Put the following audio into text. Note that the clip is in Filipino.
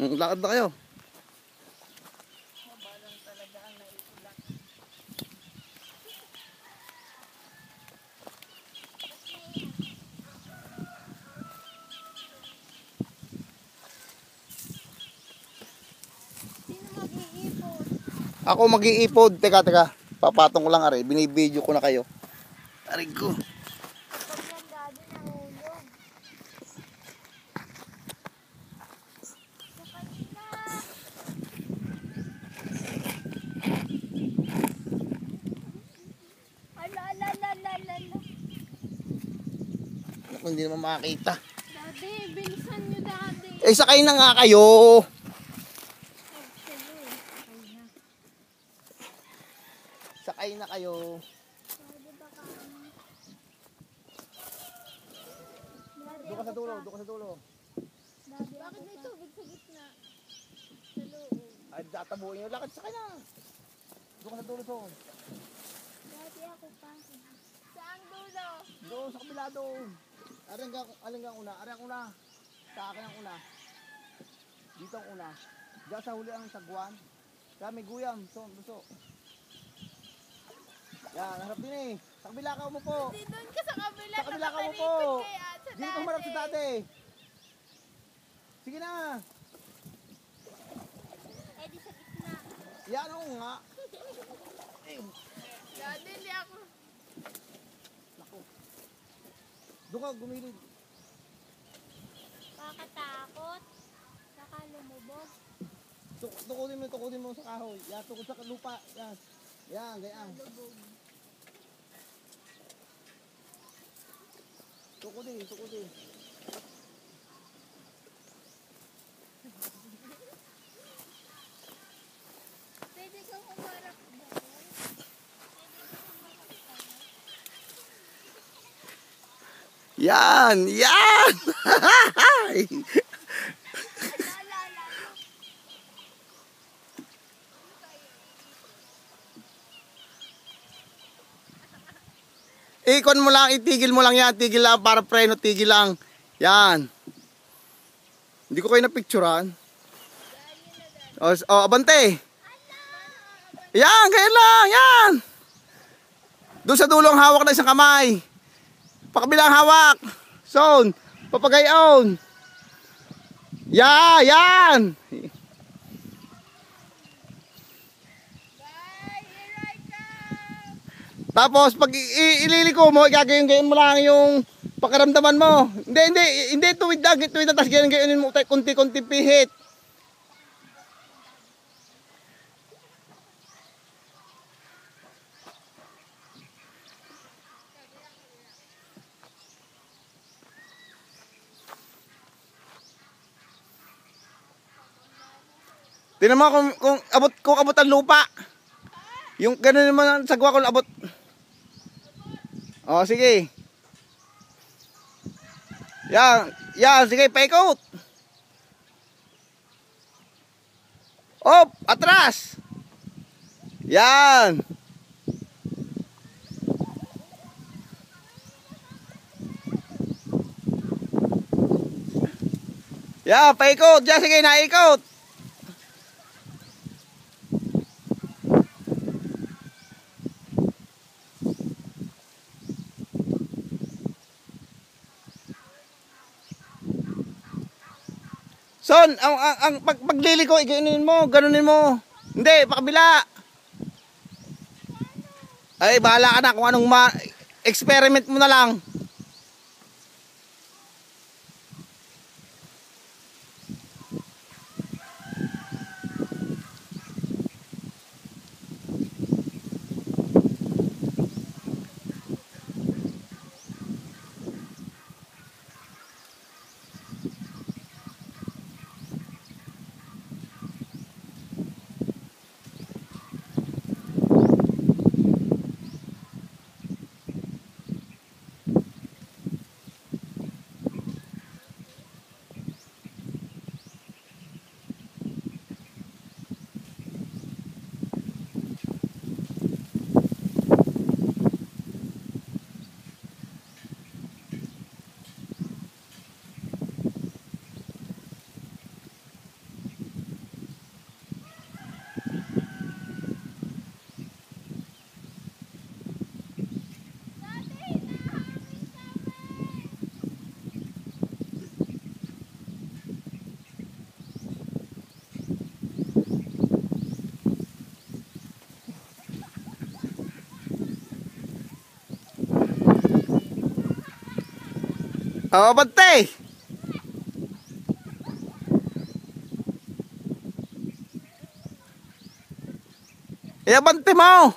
Lakad na kayo. Mabalang talaga ang naiulak. Sino mag-iipon? Ako mag-iipod. Teka. Papatong ko lang are. Binibideo ko na kayo. Aray ko. Pag yan daddy nahulog. Sa kanila. Ala. Naku, hindi naman makakita. Daddy, bilisan nyo daddy. Eh, sakay na nga kayo. Sakay na kayo. Doon ka sa dulo. Bakit may tubig sa gitna? Sa loob. Ay, tatabuhin nyo. Lakad, sakay na. Doon ka sa dulo. Daddy, ako pa. Saan dulo? Doon, sa kabila doon. Aling ang una. Sa akin ang una. Dito ang una. Diyan sa huli ang sagwan. Kaya may guyam. Buso. Yan, harap din eh. Sa kabila ka umupo. Hindi doon ka sa kabila. Sa kabila ka umupo. Dito ka humarap sa dati. Sige na. Eh di sa gitna. Yan ako nga. Daddy, hindi ako. Naku. Doon ka gumilid. Kakatakot. Saka lumubog. Tukudin mo sa kahoy. Yan, tukod sa lupa. Yan, ganyan. Lubog. Tukudin. Pwede kang umarap doon. Yan! Ikon mo lang, itigil mo lang yan. Tigil lang para preno, tigil lang. Yan. Hindi ko kayo napicturean. Abante. Yan, kaya lang, yan. Doon sa dulo ang hawak na isang kamay. Pakabilang hawak. Son, papagayon. Yan. Tapos pag ililiko mo, gagawin mo lang yung pakaramdaman mo. Hindi tuwid na tapos gawin mo tayo konti-konti pihit. Tingnan mo kung abot ang lupa. Yung gano'n naman ang sagwa kung abot. Oh, sige. Yan, sige, paikot. Atras. Yan. Yan, paikot. Yan, sige, naikot. Son, ang pagliliko, ganunin mo. Hindi, pakabila. Ay, bahala ka na kung anong experiment mo na lang. Oo, bante. Iya, bante mo.